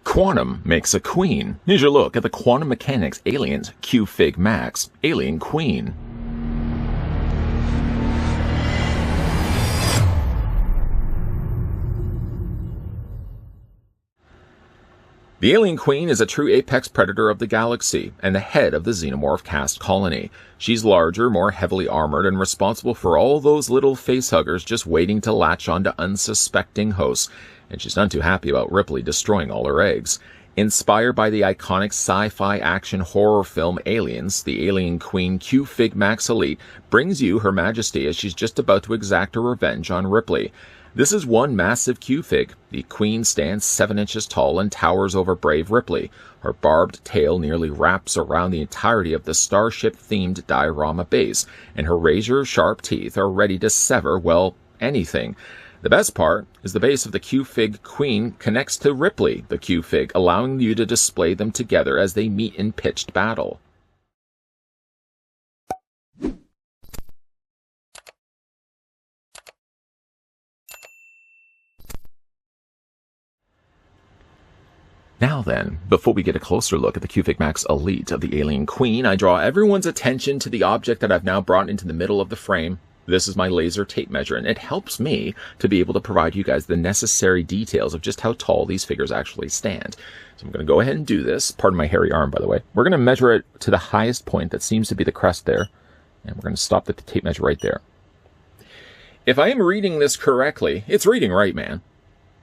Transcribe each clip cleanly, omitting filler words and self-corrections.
Quantum makes a queen. Here's your look at the Quantum Mechanix Aliens Q-Fig Max Alien Queen. The Alien Queen is a true apex predator of the galaxy, and the head of the Xenomorph caste colony. She's larger, more heavily armored, and responsible for all those little facehuggers just waiting to latch onto unsuspecting hosts, and she's none too happy about Ripley destroying all her eggs. Inspired by the iconic sci-fi action horror film Aliens, the Alien Queen Q-Fig Max Elite brings you Her Majesty as she's just about to exact her revenge on Ripley. This is one massive Q-Fig. The Queen stands 7 inches tall and towers over brave Ripley. Her barbed tail nearly wraps around the entirety of the starship-themed diorama base, and her razor-sharp teeth are ready to sever, well, anything. The best part is the base of the Q-Fig Queen connects to Ripley, the Q-Fig, allowing you to display them together as they meet in pitched battle. Now then, before we get a closer look at the Q-Fig Max Elite of the Alien Queen, I draw everyone's attention to the object that I've now brought into the middle of the frame. This is my laser tape measure, and it helps me to be able to provide you guys the necessary details of just how tall these figures actually stand. So I'm going to go ahead and do this. Pardon my hairy arm, by the way. We're going to measure it to the highest point that seems to be the crest there, and we're going to stop the tape measure right there. If I am reading this correctly, it's reading right, man.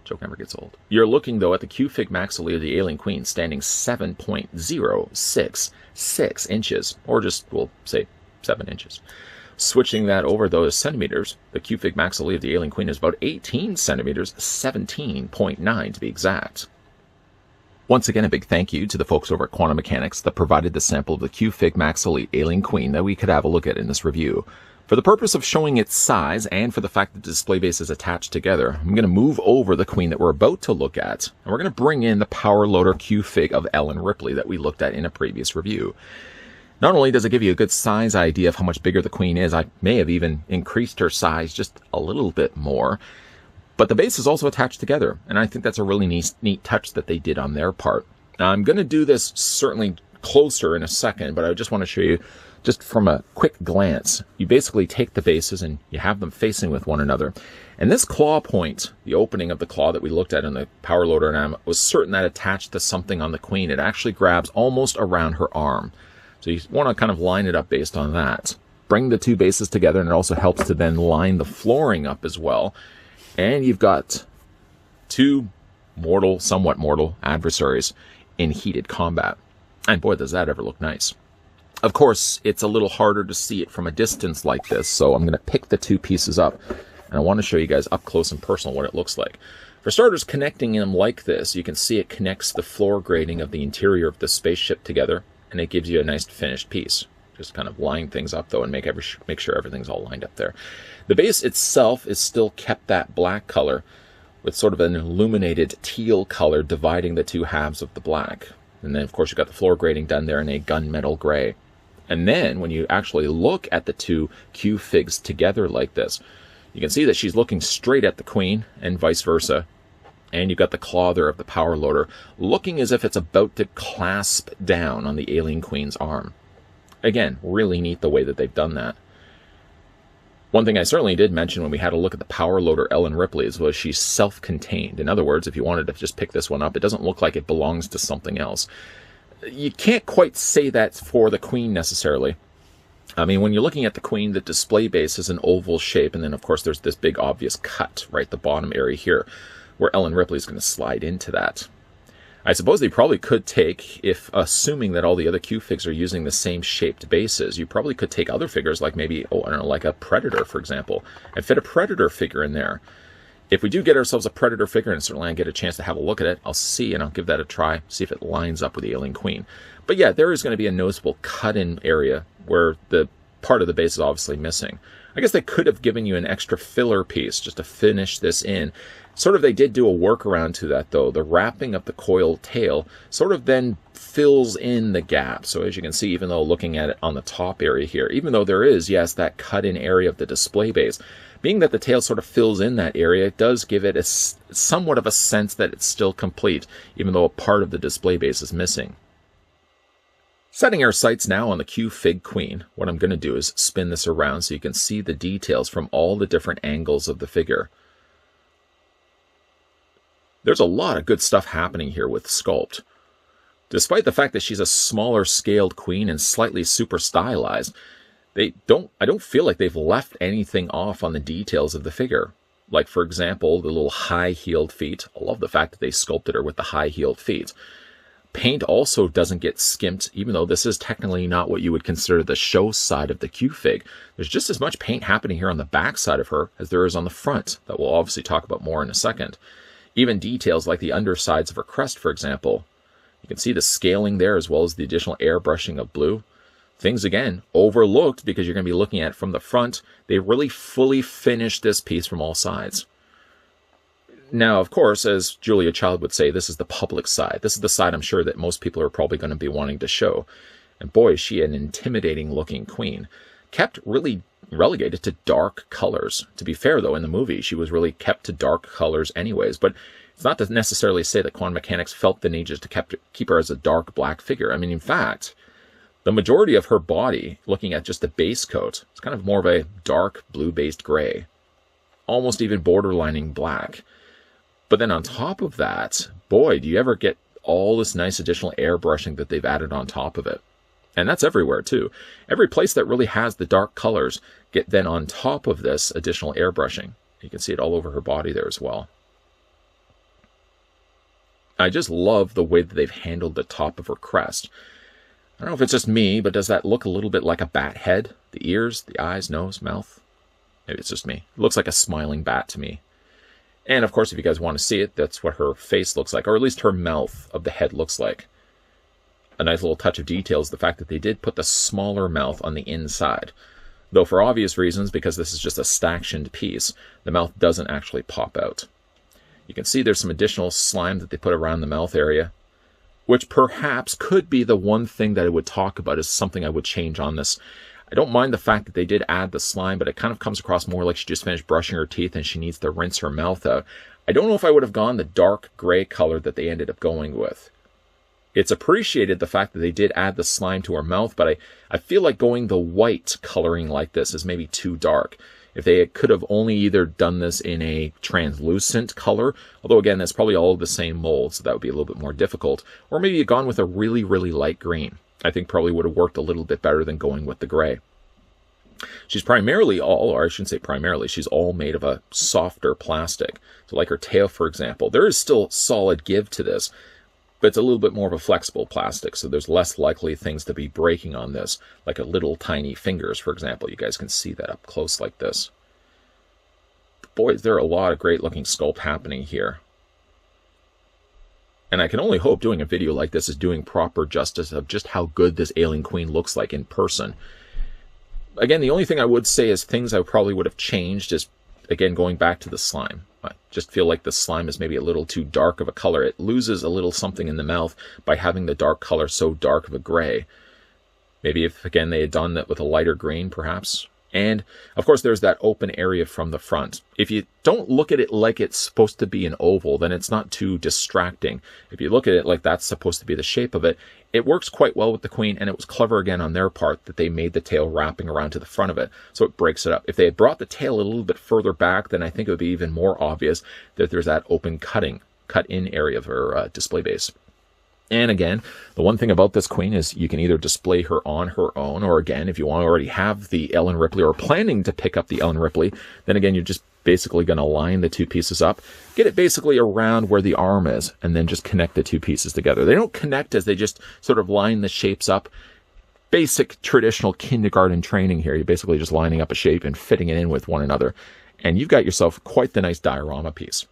Joke never gets old. You're looking, though, at the Q-Fig Max Elite of the Alien Queen standing 7.066 inches, or just, we'll say, 7 inches. Switching that over, though, to centimeters, the Q-Fig Max Elite of the Alien Queen is about 18 centimeters, 17.9 to be exact. Once again, a big thank you to the folks over at Quantum Mechanix that provided the sample of the Q-Fig Max Elite Alien Queen that we could have a look at in this review. For the purpose of showing its size, and for the fact that the display base is attached together, I'm going to move over the Queen that we're about to look at, and we're going to bring in the Power Loader Q-Fig of Ellen Ripley that we looked at in a previous review. Not only does it give you a good size idea of how much bigger the Queen is, I may have even increased her size just a little bit more, but the base is also attached together, and I think that's a really neat touch that they did on their part. Now, I'm going to do this certainly closer in a second, but I just want to show you, just from a quick glance, you basically take the bases and you have them facing with one another. And this claw point, the opening of the claw that we looked at in the Power Loader, and I was certain that attached to something on the Queen, it actually grabs almost around her arm. So you want to kind of line it up based on that. Bring the two bases together, and it also helps to then line the flooring up as well. And you've got two mortal, somewhat mortal adversaries in heated combat. And boy, does that ever look nice. Of course, it's a little harder to see it from a distance like this, so I'm going to pick the two pieces up, and I want to show you guys up close and personal what it looks like. For starters, connecting them like this, you can see it connects the floor grating of the interior of the spaceship together, and it gives you a nice finished piece. Just kind of line things up, though, and make sure everything's all lined up there. The base itself is still kept that black color, with sort of an illuminated teal color dividing the two halves of the black. And then, of course, you've got the floor grating done there in a gunmetal gray. And then, when you actually look at the two Q-Figs together like this, you can see that she's looking straight at the Queen, and vice versa. And you've got the claw there of the Power Loader, looking as if it's about to clasp down on the Alien Queen's arm. Again, really neat the way that they've done that. One thing I certainly did mention when we had a look at the Power Loader Ellen Ripley's was she's self-contained. In other words, if you wanted to just pick this one up, it doesn't look like it belongs to something else. You can't quite say that for the Queen necessarily. I mean, when you're looking at the Queen, the display base is an oval shape, and then, of course, there's this big obvious cut right at the bottom area here, where Ellen Ripley's going to slide into that. I suppose they probably could take, if assuming that all the other Q-Figs are using the same shaped bases, you probably could take other figures like maybe, I don't know, like a Predator, for example, and fit a Predator figure in there. If we do get ourselves a Predator figure, and certainly I get a chance to have a look at it, I'll see, and I'll give that a try, see if it lines up with the Alien Queen. But yeah, there is going to be a noticeable cut-in area where the part of the base is obviously missing. I guess they could have given you an extra filler piece just to finish this in. Sort of they did do a workaround to that, though. The wrapping of the coil tail sort of then fills in the gap. So as you can see, even though looking at it on the top area here, even though there is, yes, that cut-in area of the display base, being that the tail sort of fills in that area, it does give it somewhat of a sense that it's still complete, even though a part of the display base is missing. Setting our sights now on the Q-Fig Queen, what I'm going to do is spin this around so you can see the details from all the different angles of the figure. There's a lot of good stuff happening here with Sculpt. Despite the fact that she's a smaller scaled queen and slightly super stylized, I don't feel like they've left anything off on the details of the figure. Like, for example, the little high-heeled feet. I love the fact that they sculpted her with the high-heeled feet. Paint also doesn't get skimped, even though this is technically not what you would consider the show side of the Q-Fig. There's just as much paint happening here on the back side of her as there is on the front, that we'll obviously talk about more in a second. Even details like the undersides of her crest, for example. You can see the scaling there as well as the additional airbrushing of blue. Things, again, overlooked because you're going to be looking at it from the front. They really fully finished this piece from all sides. Now, of course, as Julia Child would say, this is the public side. This is the side I'm sure that most people are probably going to be wanting to show. And boy, is she an intimidating-looking queen. Kept really relegated to dark colors. To be fair, though, in the movie, she was really kept to dark colors anyways. But it's not to necessarily say that Quantum Mechanix felt the need just to keep her as a dark black figure. I mean, in fact, the majority of her body, looking at just the base coat, is kind of more of a dark blue-based gray. Almost even borderlining black. But then on top of that, boy, do you ever get all this nice additional airbrushing that they've added on top of it. And that's everywhere, too. Every place that really has the dark colors get then on top of this additional airbrushing. You can see it all over her body there as well. I just love the way that they've handled the top of her crest. I don't know if it's just me, but does that look a little bit like a bat head? The ears, the eyes, nose, mouth? Maybe it's just me. It looks like a smiling bat to me. And, of course, if you guys want to see it, that's what her face looks like, or at least her mouth of the head looks like. A nice little touch of detail is the fact that they did put the smaller mouth on the inside. Though for obvious reasons, because this is just a stacktioned piece, the mouth doesn't actually pop out. You can see there's some additional slime that they put around the mouth area, which perhaps could be the one thing that I would talk about as something I would change on this. I don't mind the fact that they did add the slime, but it kind of comes across more like she just finished brushing her teeth and she needs to rinse her mouth out. I don't know if I would have gone the dark gray color that they ended up going with. It's appreciated the fact that they did add the slime to her mouth, but I feel like going the white coloring like this is maybe too dark. If they could have only either done this in a translucent color, although again, that's probably all the same mold, so that would be a little bit more difficult, or maybe you'd gone with a really, really light green. I think probably would have worked a little bit better than going with the gray. She's primarily or I shouldn't say primarily, she's all made of a softer plastic. So like her tail, for example, there is still solid give to this, but it's a little bit more of a flexible plastic, so there's less likely things to be breaking on this, like a little tiny fingers, for example. You guys can see that up close like this. But boys, there are a lot of great looking sculpt happening here. And I can only hope doing a video like this is doing proper justice of just how good this alien queen looks like in person. Again, the only thing I would say is things I probably would have changed is, again, going back to the slime. I just feel like the slime is maybe a little too dark of a color. It loses a little something in the mouth by having the dark color so dark of a gray. Maybe if, again, they had done that with a lighter green, perhaps. And, of course, there's that open area from the front. If you don't look at it like it's supposed to be an oval, then it's not too distracting. If you look at it like that's supposed to be the shape of it, it works quite well with the queen, and it was clever again on their part that they made the tail wrapping around to the front of it, so it breaks it up. If they had brought the tail a little bit further back, then I think it would be even more obvious that there's that open cut-in area of her display base. And again, the one thing about this queen is you can either display her on her own, or again, if you want to already have the Ellen Ripley or planning to pick up the Ellen Ripley, then again, you're just basically going to line the two pieces up, get it basically around where the arm is, and then just connect the two pieces together. They don't connect as they just sort of line the shapes up. Basic traditional kindergarten training here. You're basically just lining up a shape and fitting it in with one another. And you've got yourself quite the nice diorama piece.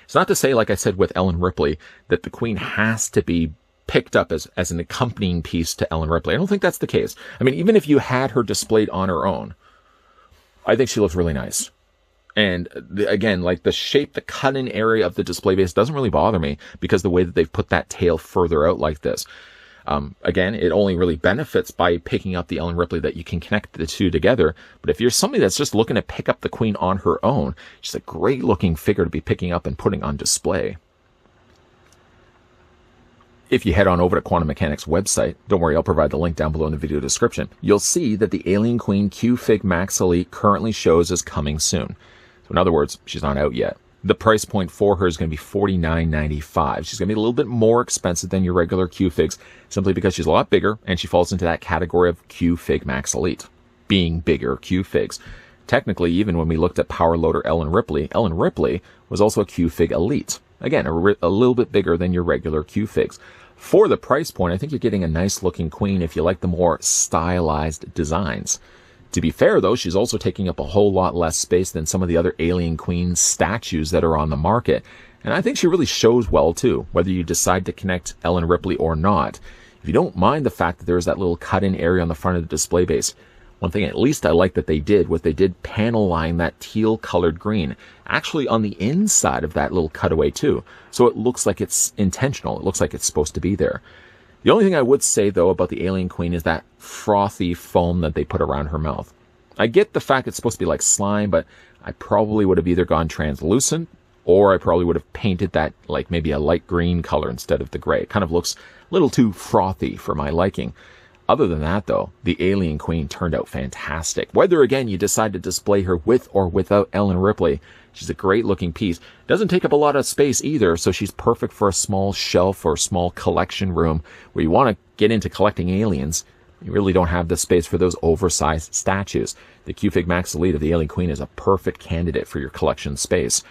It's not to say, like I said with Ellen Ripley, that the queen has to be picked up as an accompanying piece to Ellen Ripley. I don't think that's the case. I mean, even if you had her displayed on her own, I think she looks really nice. And again, like the shape, the cut-in area of the display base doesn't really bother me because the way that they've put that tail further out like this. Again, it only really benefits by picking up the Ellen Ripley that you can connect the two together. But if you're somebody that's just looking to pick up the queen on her own, she's a great looking figure to be picking up and putting on display. If you head on over to Quantum Mechanix website, don't worry, I'll provide the link down below in the video description. You'll see that the Alien Queen Q-Fig Max Elite currently shows as coming soon. So in other words, she's not out yet. The price point for her is going to be $49.95. She's going to be a little bit more expensive than your regular Q-Figs, simply because she's a lot bigger, and she falls into that category of Q-Fig Max Elite, being bigger Q-Figs. Technically, even when we looked at power loader Ellen Ripley was also a Q-Fig Elite. Again, a little bit bigger than your regular Q-Figs. For the price point, I think you're getting a nice looking queen if you like the more stylized designs. To be fair, though, she's also taking up a whole lot less space than some of the other Alien Queen statues that are on the market. And I think she really shows well, too, whether you decide to connect Ellen Ripley or not. If you don't mind the fact that there's that little cut-in area on the front of the display base, one thing at least I like that they did was they did panel line that teal-colored green, actually on the inside of that little cutaway, too. So it looks like it's intentional. It looks like it's supposed to be there. The only thing I would say, though, about the Alien Queen is that frothy foam that they put around her mouth. I get the fact it's supposed to be like slime, but I probably would have either gone translucent, or I probably would have painted that like maybe a light green color instead of the gray. It kind of looks a little too frothy for my liking. Other than that, though, the Alien Queen turned out fantastic. Whether, again, you decide to display her with or without Ellen Ripley, she's a great-looking piece. Doesn't take up a lot of space either, so she's perfect for a small shelf or a small collection room where you want to get into collecting aliens. You really don't have the space for those oversized statues. The Q-Fig Max Elite of the Alien Queen is a perfect candidate for your collection space.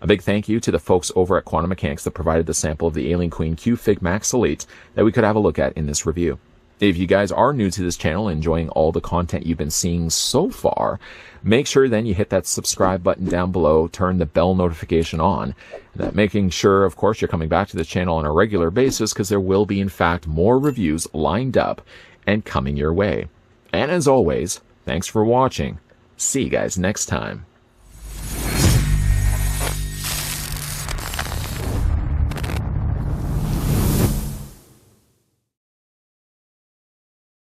A big thank you to the folks over at Quantum Mechanix that provided the sample of the Alien Queen Q-Fig Max Elite that we could have a look at in this review. If you guys are new to this channel and enjoying all the content you've been seeing so far, make sure then you hit that subscribe button down below, turn the bell notification on, making sure, of course, you're coming back to the channel on a regular basis, because there will be, in fact, more reviews lined up and coming your way. And as always, thanks for watching. See you guys next time.